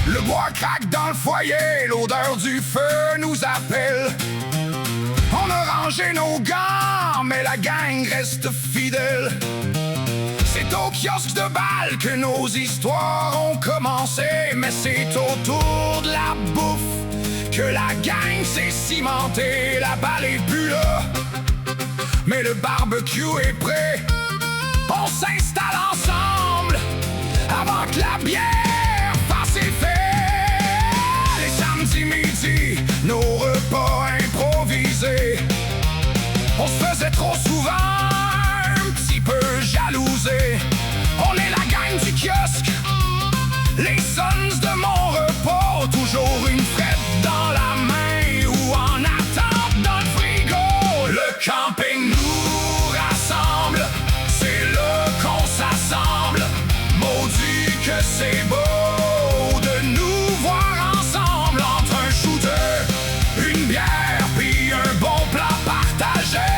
Le bois craque dans le foyer, l'odeur du feu nous appelle. On a rangé nos gants, mais la gang reste fidèle. C'est au kiosque de balle que nos histoires ont commencé, mais c'est autour de la bouffe que la gang s'est cimentée. La balle est plus là, mais le barbecue est prêt. On s'installe ensemble avant que la bière fasse effet. Les samedis midi, nos repas improvisés. On se faisait trop souvent un petit peu jalouser. On est la gang du kiosque, les sons de mon repos. Toujours une frette dans la main ou en attente dans le frigo. Le camping nous rassemble, c'est là qu'on s'assemble. Maudit que c'est beau de nous voir ensemble. Entre un shooter, une bière puis un bon plat partagé.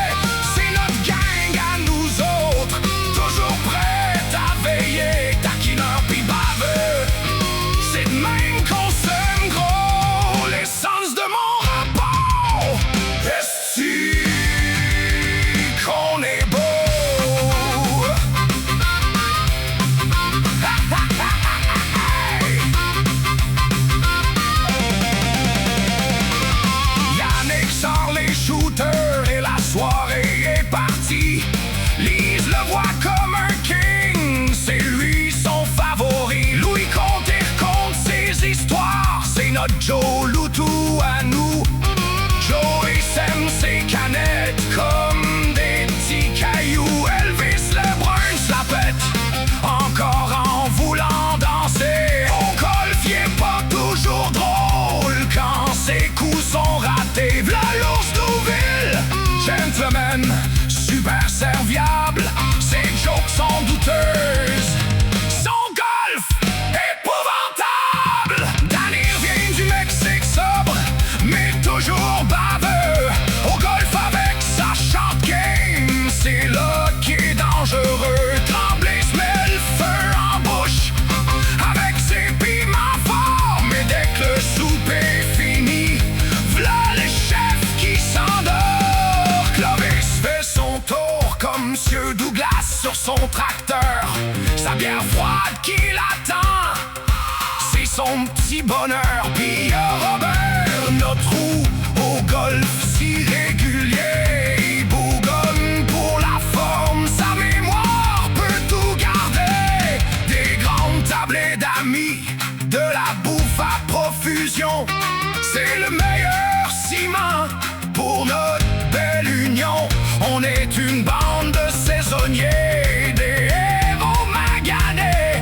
C'est notre gang à nous autres, toujours prête à veiller, taquineur puis baveux. C'est de même qu'on s'aime gros, l'essence de mon rapport. Est-ce qu'on est beau? Yannick sort les shooters et la soirée est partie. Lise le voit comme un king, c'est lui son favori. Louis compte et raconte ses histoires, c'est notre Joe Loutou à nous. Joey sème ses canettes comme des petits cailloux. Elvis le brun se la pète, encore en voulant danser. Au golf, il est pas toujours drôle quand ses coups sont ratés. V'là l'ours Douville, gentleman, super serviable. Ses jokes sont douteuses, son golf épouvantable. Danny vient du Mexique sobre, mais toujours baveux. Au golf avec sa short game, c'est là qui est dangereux. Tremblay se met le feu en bouche avec ses piments forts, mais dès que le souper est fini, v'là le chef qui s'endort. Clovis fait son tour comme Monsieur Douglas sur son tracteur. Sa bière froide qui l'attend, c'est son petit bonheur. Puis y'a Robert, notre roux au golf si régulier. Il bougonne pour la forme, sa mémoire peut tout garder. Des grandes tablées d'amis, de la bouffe à profusion. C'est le meilleur ciment pour notre belle union. On est une bande de saisonniers, des héros maganés,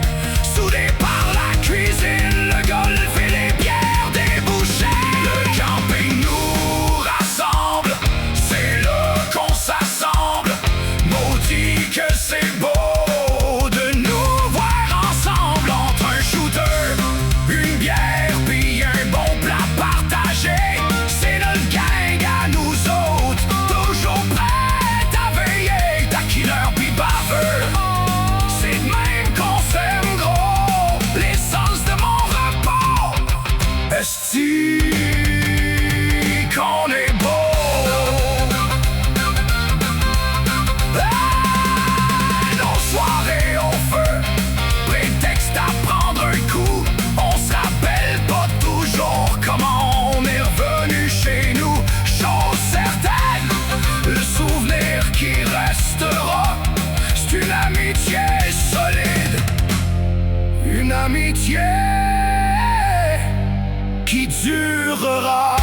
soudés par la cuisine, le golf et les bières débouchées. Le camping nous rassemble, c'est là qu'on s'assemble. Maudit que c'est beau de nous voir ensemble. Entre un shooter, une bière puis un bon plat partagé, c'est notre gang à nous autres, toujours prête à veiller, taquineur puis baveux. C'est de même qu'on s'aime gros, l'essence de mon rapport. Est-ce qu'on est beau? Nos soirées au feu, prétexte à prendre un coup. On se rappelle pas toujours comment on est revenu chez nous. Chose certaine, le souvenir qui restera, c'est une amitié solide, une amitié qui durera.